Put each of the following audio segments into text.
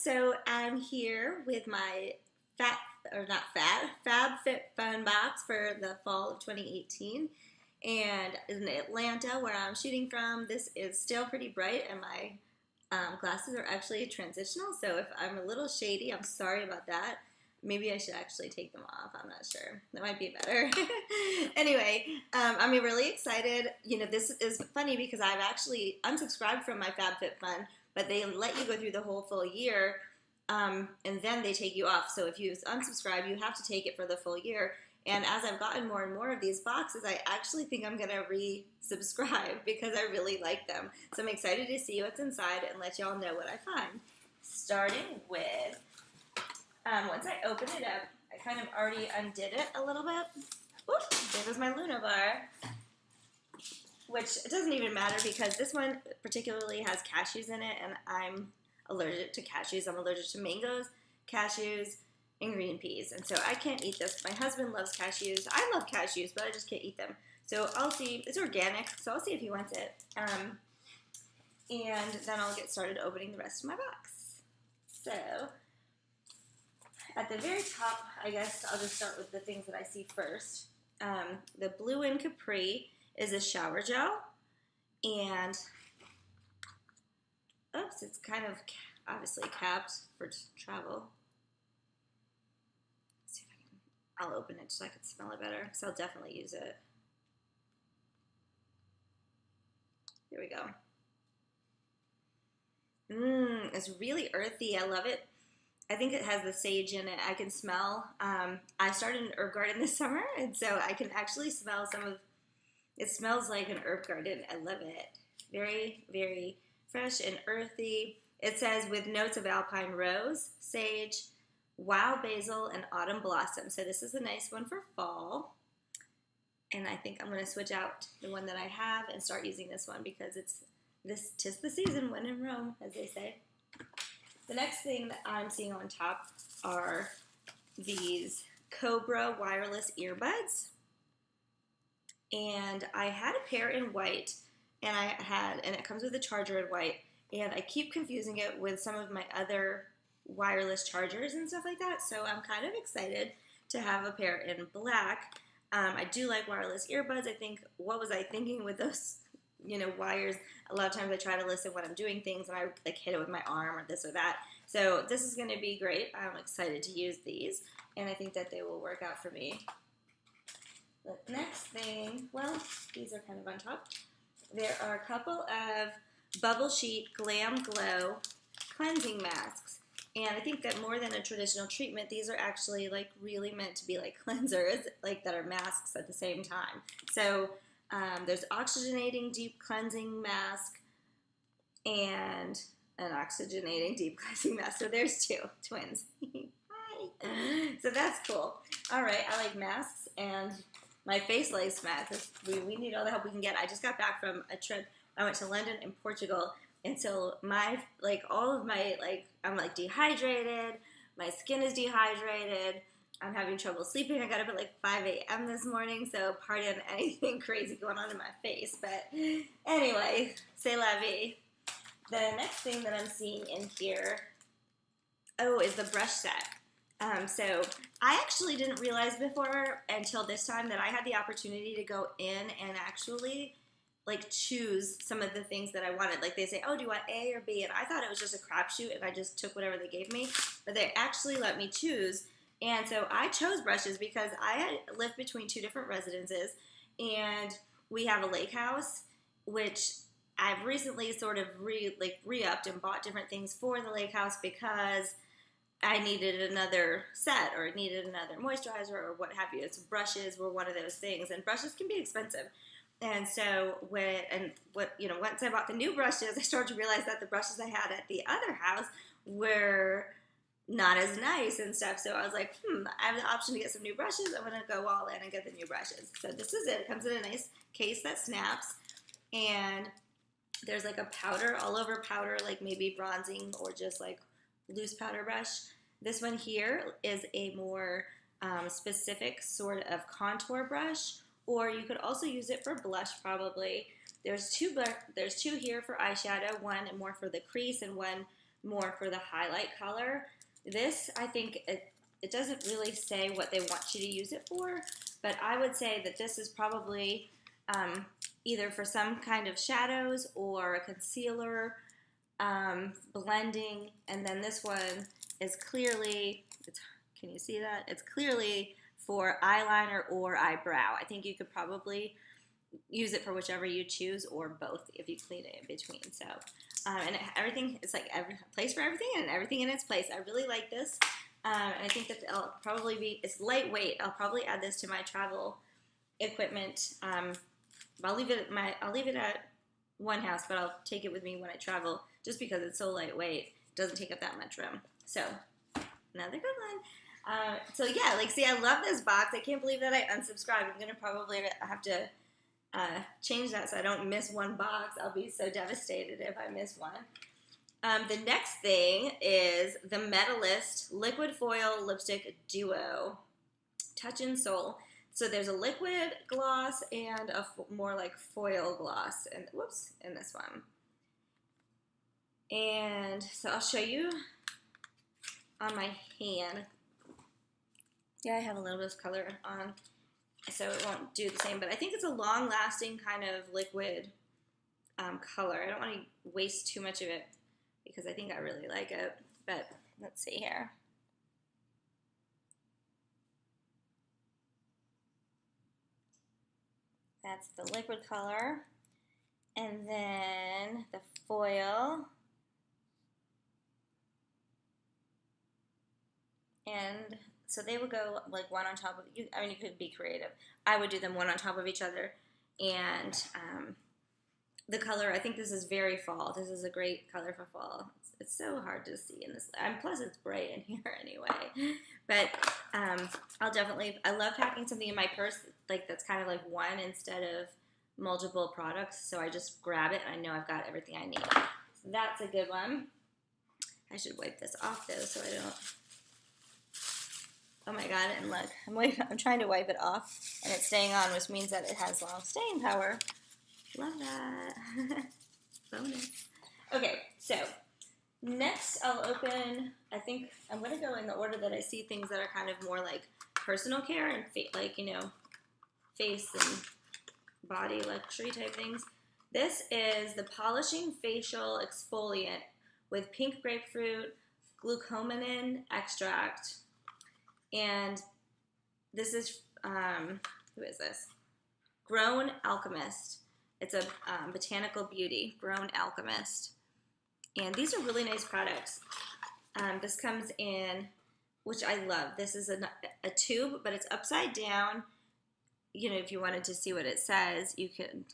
So I'm here with my FabFitFun box for the fall of 2018. And in Atlanta, where I'm shooting from, this is still pretty bright, and my glasses are actually transitional. So if I'm a little shady, I'm sorry about that. Maybe I should actually take them off. I'm not sure. That might be better. Anyway, I'm really excited. You know, this is funny because I've actually unsubscribed from my FabFitFun, but they let you go through the whole full year, and then they take you off. So if you unsubscribe, you have to take it for the full year. And as I've gotten more and more of these boxes, I actually think I'm going to resubscribe because I really like them. So I'm excited to see what's inside and let y'all know what I find. Starting with, once I open it up, I kind of already undid it a little bit. Ooh, there goes my Luna bar. Which it doesn't even matter because this one particularly has cashews in it, and I'm allergic to cashews. I'm allergic to mangoes, cashews, and green peas, and so I can't eat this. My husband loves cashews. I love cashews, but I just can't eat them. So I'll see. It's organic, so I'll see if he wants it. And then I'll get started opening the rest of my box. So at the very top, I guess I'll just start with the things that I see first. The Blue in Capri is a shower gel, and oops, it's kind of obviously capped for travel. Let's see if I'll open it so I can smell it better, because I'll definitely use it. Here we go. It's really earthy. I love it. I think it has the sage in it. I can smell. I started an herb garden this summer, and so I can actually smell some of. It smells like an herb garden. I love it. Very, very fresh and earthy. It says with notes of alpine rose, sage, wild basil, and autumn blossom. So this is a nice one for fall. And I think I'm going to switch out the one that I have and start using this one because it's 'tis the season when in Rome, as they say. The next thing that I'm seeing on top are these COBRA wireless earbuds. And I had a pair in white, and it comes with a charger in white, and I keep confusing it with some of my other wireless chargers and stuff like that, so I'm kind of excited to have a pair in black. I do like wireless earbuds. I think, what was I thinking with those, wires? A lot of times I try to listen when I'm doing things, and I like hit it with my arm or this or that. So this is going to be great. I'm excited to use these, and I think that they will work out for me. The next thing, well, these are kind of on top. There are a couple of BUBBLESHEET GLAMGLOW cleansing masks. And I think that more than a traditional treatment, these are actually like really meant to be like cleansers, like that are masks at the same time. So there's oxygenating deep cleansing mask and an oxygenating deep cleansing mask. So there's two twins. Hi. So that's cool. All right, I like masks, and my face lace masks. We need all the help we can get. I just got back from a trip. I went to London and Portugal, and so I'm dehydrated. My skin is dehydrated. I'm having trouble sleeping. I got up at like 5 a.m. this morning, so pardon anything crazy going on in my face. But anyway, c'est la vie. The next thing that I'm seeing in here, is the brush set. So I actually didn't realize before until this time that I had the opportunity to go in and actually like choose some of the things that I wanted. Like they say, oh, do you want A or B? And I thought it was just a crapshoot and I just took whatever they gave me, but they actually let me choose. And so I chose brushes because I had lived between two different residences, and we have a lake house, which I've recently sort of re-upped and bought different things for the lake house because I needed another set or needed another moisturizer or what have you. So brushes were one of those things, and brushes can be expensive. And so once I bought the new brushes, I started to realize that the brushes I had at the other house were not as nice and stuff. So I was like, I have the option to get some new brushes. I'm going to go all in and get the new brushes. So this is it. It comes in a nice case that snaps, and there's like a powder, all over powder, like maybe bronzing or just like loose powder brush. This one here is a more specific sort of contour brush, or you could also use it for blush probably. There's two here for eyeshadow, one more for the crease and one more for the highlight color. This, I think, it doesn't really say what they want you to use it for, but I would say that this is probably either for some kind of shadows or a concealer, blending, and then this one is clearly, can you see that? It's clearly for eyeliner or eyebrow. I think you could probably use it for whichever you choose, or both if you clean it in between. So, and everything, it's like every place for everything and everything in its place. I really like this, and I think that it'll probably be, it's lightweight. I'll probably add this to my travel equipment. I'll leave it at one house, but I'll take it with me when I travel, just because it's so lightweight. It doesn't take up that much room. So, another good one. So yeah, like, see, I love this box. I can't believe that I unsubscribed. I'm gonna probably have to change that so I don't miss one box. I'll be so devastated if I miss one. The next thing is the Metallist Liquid Foil Lipstick Duo Touch and Soul. So there's a liquid gloss and a more like foil gloss, and in this one. And so I'll show you on my hand. Yeah, I have a little bit of color on, so it won't do the same, but I think it's a long-lasting kind of liquid color. I don't want to waste too much of it because I think I really like it, but let's see here. That's the liquid color, and then the foil, and so they would go like one on top of you. I mean, you could be creative. I would do them one on top of each other, and the color, I think this is very fall. This is a great color for fall. It's so hard to see in this, and plus it's bright in here anyway. But I'll definitely, I love packing something in my purse like that's kind of like one instead of multiple products. So I just grab it and I know I've got everything I need. So that's a good one. I should wipe this off though so I don't. Oh my god, and look, I'm trying to wipe it off and it's staying on, which means that it has long staying power. Love that. Bonus. Okay, so next I'll open, I think I'm going to go in the order that I see things that are kind of more like personal care and like, you know, face and body luxury type things. This is the Polishing Facial Exfoliant with pink grapefruit, glucomannan extract. And this is, who is this? Grown Alchemist. It's a botanical beauty, Grown Alchemist. And these are really nice products. This comes in, which I love. This is a tube, but it's upside down. You know, if you wanted to see what it says, you could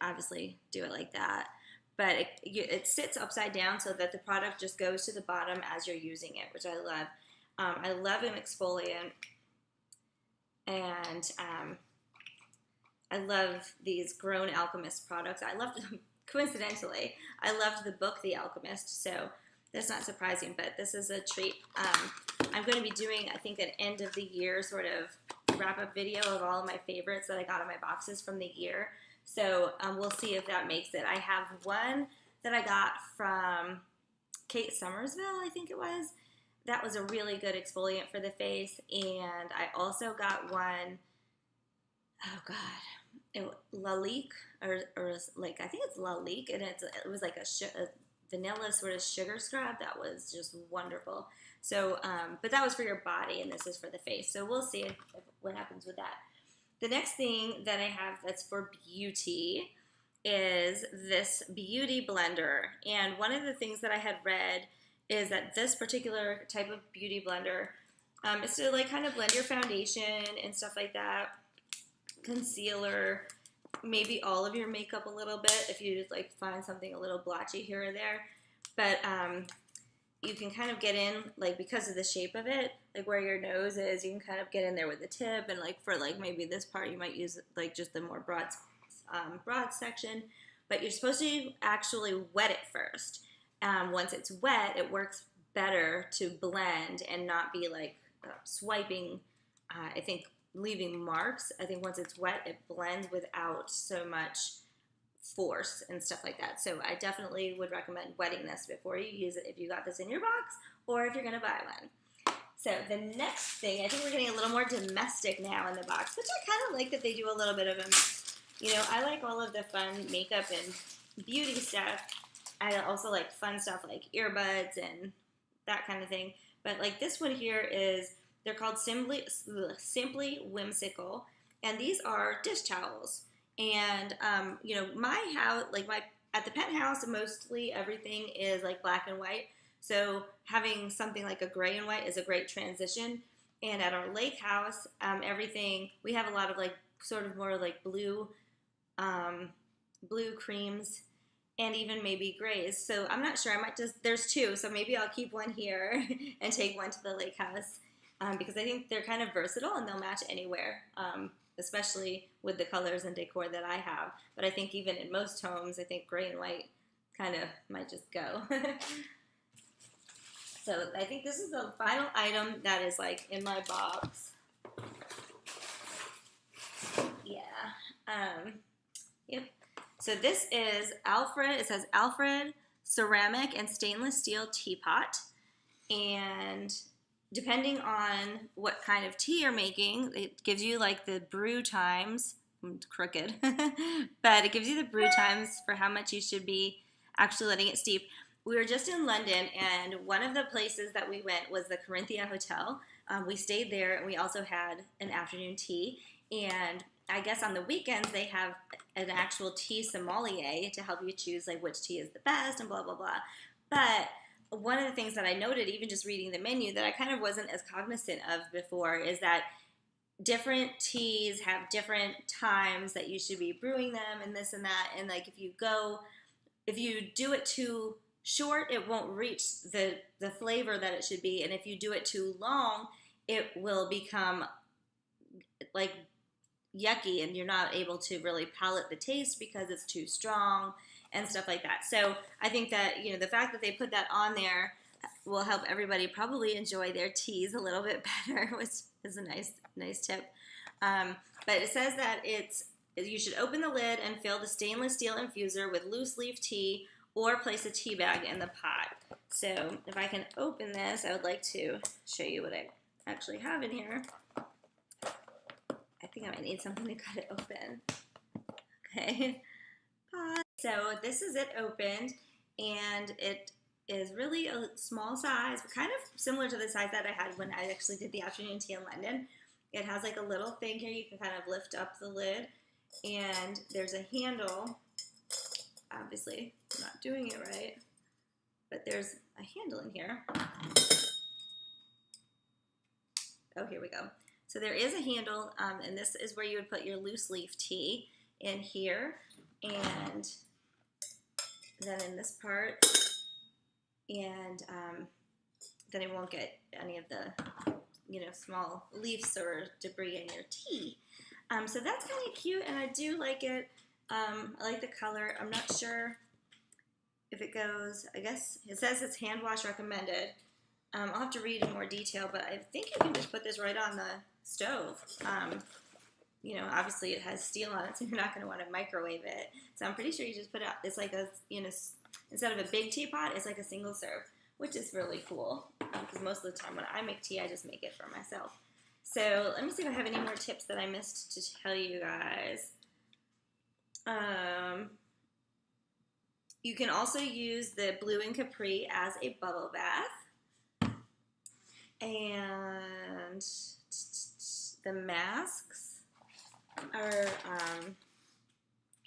obviously do it like that. But it sits upside down so that the product just goes to the bottom as you're using it, which I love. I love an exfoliant, and I love these Grown Alchemist products. I loved them, coincidentally, I loved the book, The Alchemist, so that's not surprising, but this is a treat. I'm going to be doing, I think, an end of the year sort of wrap-up video of all of my favorites that I got in my boxes from the year, so we'll see if that makes it. I have one that I got from Kate Somersville, I think it was. That was a really good exfoliant for the face, and I also got one, oh god, Lalique, or like, I think it's Lalique, and it was like a vanilla sort of sugar scrub that was just wonderful. So, but that was for your body, and this is for the face. So we'll see what happens with that. The next thing that I have that's for beauty is this beauty blender, and one of the things that I had read is that this particular type of beauty blender is to like kind of blend your foundation and stuff like that, concealer, maybe all of your makeup a little bit if you just like find something a little blotchy here or there. But you can kind of get in, like, because of the shape of it, like where your nose is, you can kind of get in there with the tip, and like for like maybe this part you might use like just the more broad section, but you're supposed to actually wet it first. Once it's wet, it works better to blend and not be like swiping, I think, leaving marks. I think once it's wet, it blends without so much force and stuff like that. So I definitely would recommend wetting this before you use it if you got this in your box or if you're going to buy one. So the next thing, I think we're getting a little more domestic now in the box, which I kind of like that they do a little bit of a mix. You know, I like all of the fun makeup and beauty stuff. I also like fun stuff like earbuds and that kind of thing. But like this one here is, they're called Simply Whimsical, and these are dish towels. And you know, my house, like at the penthouse, mostly everything is like black and white. So having something like a gray and white is a great transition. And at our lake house, everything, we have a lot of like sort of more like blue creams and even maybe grays. So I'm not sure, I might just, there's two, so maybe I'll keep one here and take one to the lake house because I think they're kind of versatile and they'll match anywhere, especially with the colors and decor that I have. But I think even in most homes, I think gray and white kind of might just go. So I think this is the final item that is like in my box. Yeah. Yep. So this is Alfred. It says Alfred ceramic and stainless steel teapot. And depending on what kind of tea you're making, it gives you like the brew times. I'm crooked. But it gives you the brew times for how much you should be actually letting it steep. We were just in London, and one of the places that we went was the Corinthia Hotel. We stayed there, and we also had an afternoon tea. And I guess on the weekends, they have an actual tea sommelier to help you choose like which tea is the best and blah, blah, blah. But one of the things that I noted, even just reading the menu, that I kind of wasn't as cognizant of before is that different teas have different times that you should be brewing them and this and that. And like if you do it too short, it won't reach the flavor that it should be, and if you do it too long, it will become like yucky, and you're not able to really palate the taste because it's too strong and stuff like that. So I think that, you know, the fact that they put that on there will help everybody probably enjoy their teas a little bit better, which is a nice tip. But it says that you should open the lid and fill the stainless steel infuser with loose leaf tea or place a tea bag in the pot. So if I can open this, I would like to show you what I actually have in here. I think I might need something to cut it open. Okay. So this is it opened, and it is really a small size, kind of similar to the size that I had when I actually did the afternoon tea in London. It has like a little thing here, you can kind of lift up the lid, and there's a handle. Obviously, I'm not doing it right, but there's a handle in here. Oh, here we go. So there is a handle, and this is where you would put your loose leaf tea in here, and then in this part, and then it won't get any of the, you know, small leaves or debris in your tea. So that's kind of cute, and I do like it. I like the color. I'm not sure if it goes, I guess it says it's hand wash recommended. I'll have to read in more detail, but I think you can just put this right on the stove. You know, obviously it has steel on it, so you're not going to want to microwave it. So I'm pretty sure you just put it out, it's like a, you know, instead of a big teapot, it's like a single serve, which is really cool. Because most of the time when I make tea, I just make it for myself. So let me see if I have any more tips that I missed to tell you guys. You can also use the Blue and Capri as a bubble bath. And the masks are,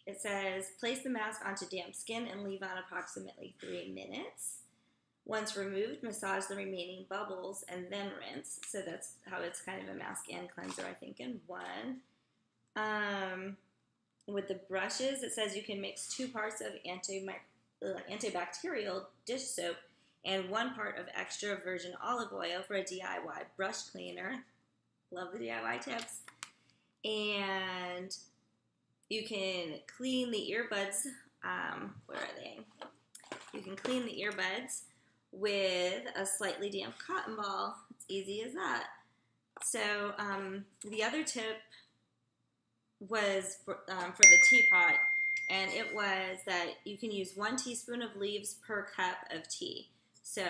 it says, place the mask onto damp skin and leave on approximately 3 minutes. Once removed, massage the remaining bubbles and then rinse. So that's how it's kind of a mask and cleanser, I think, in one. With the brushes, it says you can mix 2 parts of antibacterial dish soap and 1 part of extra virgin olive oil for a DIY brush cleaner. Love the DIY tips. And you can clean the earbuds. Where are they? You can clean the earbuds with a slightly damp cotton ball. It's easy as that. So the other tip was for the teapot. and it was that you can use 1 teaspoon of leaves per cup of tea. So,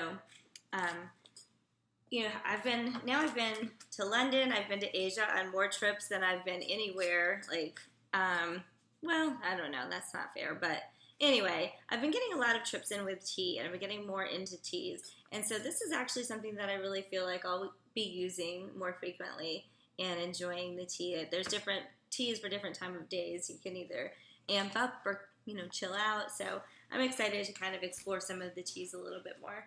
you know, I've been to London, I've been to Asia on more trips than I've been anywhere. Like, well, I don't know, that's not fair, but anyway, I've been getting a lot of trips in with tea, and I've been getting more into teas. And so this is actually something that I really feel like I'll be using more frequently and enjoying the tea. There's different teas for different time of days. You can either amp up or, you know, chill out. So I'm excited to kind of explore some of the teas a little bit more.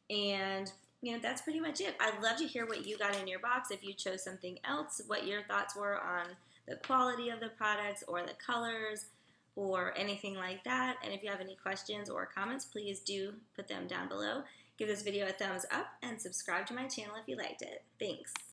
And, you know, that's pretty much it. I'd love to hear what you got in your box. If you chose something else, what your thoughts were on the quality of the products or the colors or anything like that. And if you have any questions or comments, please do put them down below. Give this video a thumbs up and subscribe to my channel if you liked it. Thanks.